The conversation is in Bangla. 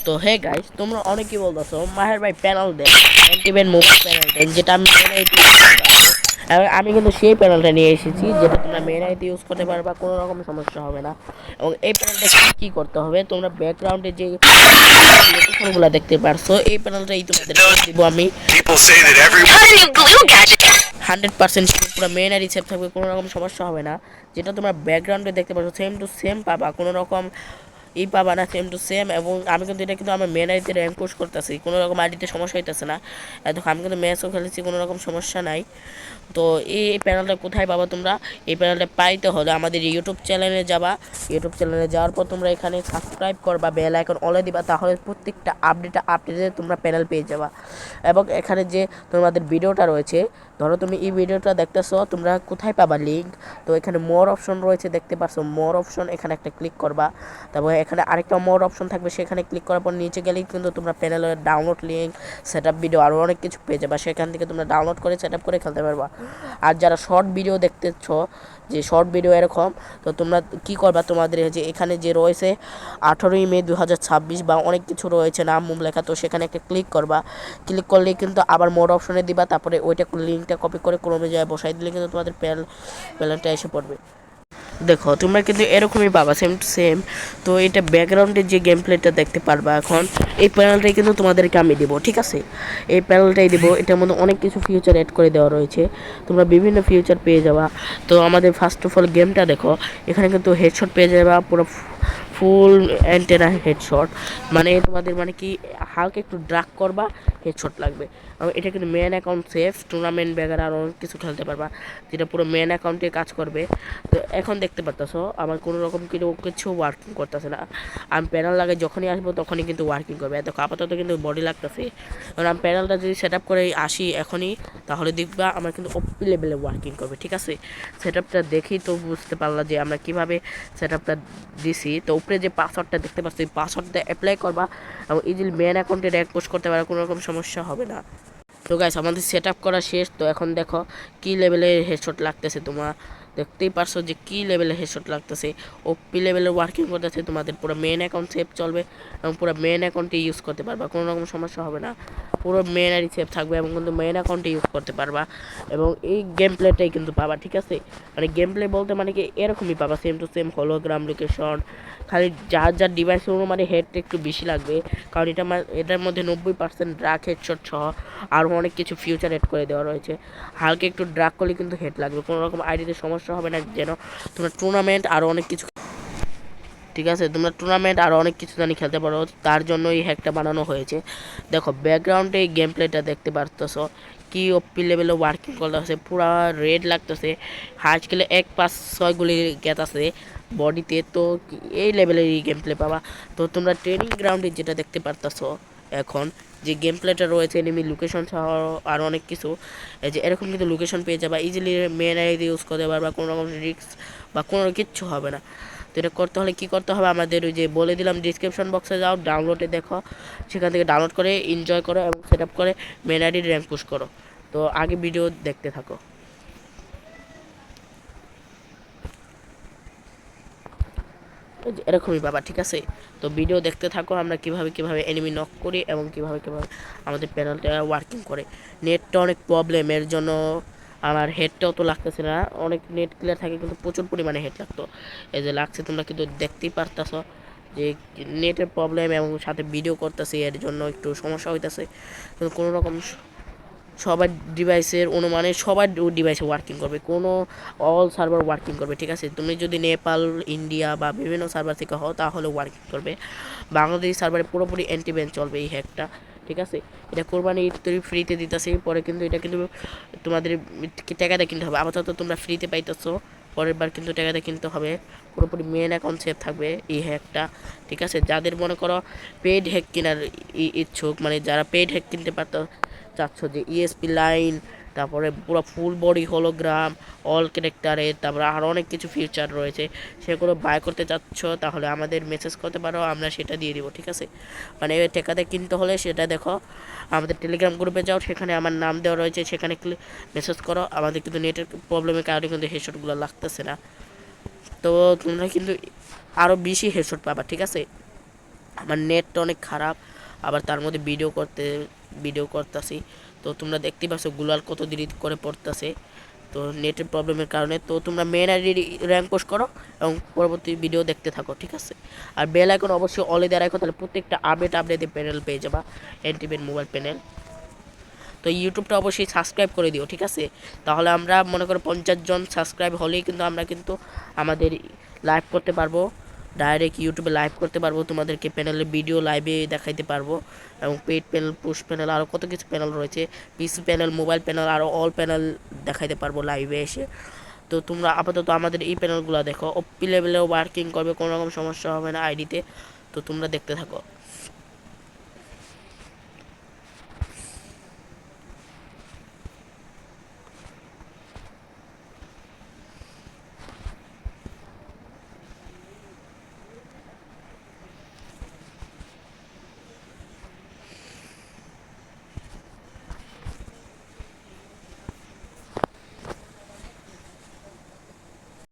তো হে গাইস, তোমরা অনেকেই বলতেছো মাহের ভাই প্যানেল দেন, অ্যান্টিভেন মোবাইল প্যানেল দেন, যেটা আমি মেন আইতে ইউজ করতে পারবো। এবং আমি কিন্তু সেই প্যানেলটা নিয়ে এসেছি, যেটা তোমরা মেন আইতে ইউজ করতে পারবা, কোনো রকম সমস্যা হবে না। এবং এই প্যানেলটা কী করতে হবে, তোমরা ব্যাকগ্রাউন্ডে যে নোটিফিকেশনগুলো দেখতে পারছো, এই প্যানেলটাই তোমাদের দিব আমি। 100% পুরো মেন আইডি সেভ থাকবে, কোনো রকম সমস্যা হবে না। যেটা তোমরা ব্যাকগ্রাউন্ডে দেখতে পাচ্ছ সেম টু সেম পাবা, কোনো রকম পাবা না, সেম টু সেম। এবং আমি কিন্তু এটা কিন্তু আমার মেন আইডিতে র্যাঙ্ক পুশ করতেছি, কোনো রকম আইডিতে সমস্যা হইতেছে না। দেখো আমি কিন্তু ম্যাচও খেলেছি, কোনো রকম সমস্যা নাই। তো এই প্যানেলটা কোথায় পাবা তোমরা? এই প্যানেলটা পাইতে হলে আমাদের ইউটিউব চ্যানেলে যাবা। ইউটিউব চ্যানেলে যাওয়ার পর তোমরা এখানে সাবস্ক্রাইব করবা, বেল আইকন অলে দিবা, তাহলে প্রত্যেকটা আপডেটে তোমরা প্যানেল পেয়ে যাবা। এবং এখানে যে তোমাদের ভিডিওটা রয়েছে, ধরো তুমি এই ভিডিওটা দেখতেছো, তোমরা কোথায় পাবা লিঙ্ক? তো এখানে মোর অপশন রয়েছে, দেখতে পাচ্ছ মোর অপশন, এখানে একটা ক্লিক করবা। তারপর এখানে আরেকটা মোর অপশন থাকবে, সেখানে ক্লিক করার পর নিচে গেলেই কিন্তু তোমরা প্যানেলের ডাউনলোড লিঙ্ক, সেটআপ ভিডিও আরও অনেক কিছু পেয়ে যাবা। সেখান থেকে তোমরা ডাউনলোড করে সেটআপ করে খেলতে পারবা। আর যারা শর্ট ভিডিও দেখতেছ, যে শর্ট ভিডিও এরকম, তো তোমরা কি করবা, তোমাদের যে এখানে যে রয়েছে 18ই মে 2026 বা অনেক কিছু রয়েছে নাম লেখা, তো সেখানে একটা ক্লিক করবা। ক্লিক করলেই কিন্তু আবার মোর অপশনে দিবা, তারপরে ওইটা লিঙ্কটা কপি করে ক্রমে যায় বসাই দিলে কিন্তু তোমাদের প্যানেলটা এসে পড়বে। দেখো তোমরা কিন্তু এরকমই পাবা, সেম টু সেম। তো এটা ব্যাকগ্রাউন্ডের যে গেম প্লেটা দেখতে পারবা এখন, এই প্যানেলটাই কিন্তু তোমাদেরকে আমি দিব, ঠিক আছে? এই প্যানেলটাই দিব, এটার মধ্যে অনেক কিছু ফিউচার অ্যাড করে দেওয়া রয়েছে, তোমরা বিভিন্ন ফিউচার পেয়ে যাবা। তো আমাদের ফার্স্ট অফ অল গেমটা দেখো, এখানে কিন্তু হেডশট পেয়ে যাবা, পুরো ফুল অ্যান্টেনা হেডশট। মানে তোমাদের মানে কি হালকা একটু ড্রাগ করবা, হেডশট লাগবে। এটা কিন্তু মেন অ্যাকাউন্ট সেফ, টুর্নামেন্ট ব্যাগার আরও অনেক কিছু খেলতে পারবা, যেটা পুরো মেন অ্যাকাউন্টে কাজ করবে। তো এখন দেখতে পারতেছো আমার কোনো রকম কিছু ওয়ার্কিং করতেছে না। আমি প্যানেল লাগাই, যখনই আসবো তখনই কিন্তু ওয়ার্কিং করবে। দেখো আপাতত কিন্তু বডি লাগতেছে। কারণ আমি প্যানেলটা যদি সেট আপ করে আসি এখনই, তাহলে দেখবা আমার কিন্তু ওপি লেভেলে ওয়ার্কিং করবে, ঠিক আছে? সেট আপটা দেখেই তো বুঝতে পারলাম যে আমরা কীভাবে সেট আপটা দিছি। তো উপরে যে পাসওয়ার্ডটা দেখতে পাচ্ছি, এই পাসওয়ার্ডটা অ্যাপ্লাই করবা এবং ইজিলি মেন অ্যাকাউন্টে র্যাঙ্ক পোস্ট করতে পারো, কোনো রকম সমস্যা হবে না। তো গাইস, আমাদের সেট আপ করা শেষ। তো এখন দেখো কী লেভেলের হেডশট লাগতেছে, তোমরা দেখতেই পারছো যে কী লেভেলের হেডশট লাগতেছে, ওপি লেভেলের ওয়ার্কিং করতেছে। তোমাদের পুরো মেন অ্যাকাউন্ট সেভ চলবে এবং পুরো মেন অ্যাকাউন্টে ইউজ করতে পারবা, কোনো রকম সমস্যা হবে না। পুরো মেন আইডি সেভ থাকবে এবং কিন্তু মেন অ্যাকাউন্টে ইউজ করতে পারবা। এবং এই গেম প্লেটাই কিন্তু পাবা, ঠিক আছে? মানে গেম প্লে বলতে মানে কি এরকমই পাবা, same to same hologram location. খালি যার ডিভাইসের অনুমানে হেডটা একটু বেশি লাগবে, কারণ এটার মধ্যে 90% ড্রাগ হেডশট সহ আরও অনেক কিছু ফিউচার এড করে দেওয়া রয়েছে। হালকা একটু ড্রাগ করলে কিন্তু হেড লাগবে, কোনো রকম আইডিতে সমস্যা হবে না। যেন তোমরা টুর্নামেন্ট আরও অনেক কিছু, ঠিক আছে, তোমরা টুর্নামেন্ট আরও অনেক কিছু জানি খেলতে পারো, তার জন্য এই হ্যাকটা বানানো হয়েছে। দেখো ব্যাকগ্রাউন্ডে এই গেম প্লেটা দেখতে পারতেছো, কি ওপি লেভেলে ওয়ার্কিং করতেছে, পুরা রেড লাগতেছে। হাই স্কেলে 1-5-6 গুলি গ্যাত আছে বডিতে। তো এই লেভেলের এই গেম প্লে পাবা। তো তোমরা ট্রেনিং গ্রাউন্ডে যেটা দেখতে পারতেছো এখন, যে গেম প্লেটা রয়েছে, এনিমি লোকেশন সহ আর অনেক কিছু, এই যে এরকম কিন্তু লোকেশন পেয়ে যাবা, ইজিলি মেন আইডি ইউজ করতে পারবা, কোনো রকম রিস্ক বা কোনো কিচ্ছু হবে না। তো এটা করতে হলে কী করতে হবে, আমাদের ওই যে বলে দিলাম ডিসক্রিপশন বক্সে যাও, ডাউনলোডে দেখো, সেখান থেকে ডাউনলোড করে এনজয় করো এবং সেট আপ করে মেন আইডির র্যাঙ্ক পুশ করো। তো আগে ভিডিও দেখতে থাকো। এরকমই বাবা, ঠিক আছে? তো ভিডিও দেখতে থাকো, আমরা কিভাবে এনিমি নক করি এবং কিভাবে আমাদের প্যানেলটা ওয়ার্কিং করে। নেটটা অনেক প্রবলেম, এর জন্য আমার হেডটাও তো লাগতেছে না। অনেক নেট ক্লিয়ার থাকে কিন্তু প্রচুর পরিমাণে হেড লাগতো, এই যে লাগছে, তোমরা কিন্তু দেখতেই পারতেছো যে নেটের প্রবলেম এবং সাথে ভিডিও করতেছি, এর জন্য একটু সমস্যা হইতেছে। কিন্তু কোনো রকম সবার ডিভাইসের অনুমানে সবার ডিভাইসে ওয়ার্কিং করবে, কোনো অল সার্ভার ওয়ার্কিং করবে, ঠিক আছে? তুমি যদি নেপাল, ইন্ডিয়া বা বিভিন্ন সার্ভার থেকে হও তাহলে ওয়ার্কিং করবে। বাংলাদেশ সার্ভারে পুরোপুরি অ্যান্টিব্যান চলবে এই হ্যাকটা, ঠিক আছে? এটা কোরবানি ঈদ তৈরি ফ্রিতে দিতেছে, পরে কিন্তু এটা কিন্তু তোমাদের টাকাতে কিনতে হবে। আপাতত তোমরা ফ্রিতে পাইতেছো, পরের বার কিন্তু টাকাতে কিনতে হবে। পুরোপুরি মেন অ্যাকাউন্ট সেভ থাকবে এই হ্যাকটা, ঠিক আছে? যাদের মনে করো পেইড হ্যাক কেনার ইচ্ছুক, মানে যারা পেইড হ্যাক কিনতে পারতো চাচ্ছ, যে ইএসপি লাইন, তারপরে পুরো ফুল বডি হলোগ্রাম, অল ক্যারেক্টারে, তারপরে আরও অনেক কিছু ফিচার রয়েছে, সেগুলো বাই করতে চাচ্ছ, তাহলে আমাদের মেসেজ করতে পারো, আমরা সেটা দিয়ে দিব, ঠিক আছে? মানে টেকাতে কিনতে হলে সেটা দেখো, আমাদের টেলিগ্রাম গ্রুপে যাও, সেখানে আমার নাম দেওয়া রয়েছে, সেখানে মেসেজ করো। আমাদের কিন্তু নেটের প্রবলেমের কারণে কিন্তু হেডশটগুলো লাগতেছে না। তো তোমরা কিন্তু আরও বেশি হেডশট পাবা, ঠিক আছে? আমার নেটটা অনেক খারাপ, আবার তার মধ্যে ভিডিও করতেছি। তো তোমরা দেখতে পাচ্ছ গুলাল কত দেরি করে পড়তেছে, তো নেটের প্রবলেমের কারণে। তো তোমরা মেন আইডি র্যাঙ্ক পোস্ট করো এবং পরবর্তী ভিডিও দেখতে থাকো, ঠিক আছে? আর বেল আইকন অবশ্যই অলে দিয়ে রাখো, তাহলে প্রত্যেকটা আপডেট প্যানেল পেয়ে যাবা, এনটিভির মোবাইল প্যানেল। তো ইউটিউবটা অবশ্যই সাবস্ক্রাইব করে দিও, ঠিক আছে? তাহলে আমরা মনে করো 50 জন সাবস্ক্রাইব হলেই কিন্তু আমরা কিন্তু আমাদের লাইভ করতে পারবো, ডাইরেক্ট ইউটিউবে লাইভ করতে পারবো, তোমাদেরকে প্যানেলের ভিডিও লাইভে দেখাইতে পারবো। এবং পেড প্যানেল, পুশ প্যানেল, আরও কত কিছু প্যানেল রয়েছে, পিসি প্যানেল, মোবাইল প্যানেল, আরও অল প্যানেল দেখাইতে পারবো লাইভে এসে। তো তোমরা আপাতত আমাদের এই প্যানেলগুলো দেখো, ওপি লেভেলেও ওয়ার্কিং করবে, কোনো রকম সমস্যা হবে না আইডিতে। তো তোমরা দেখতে থাকো।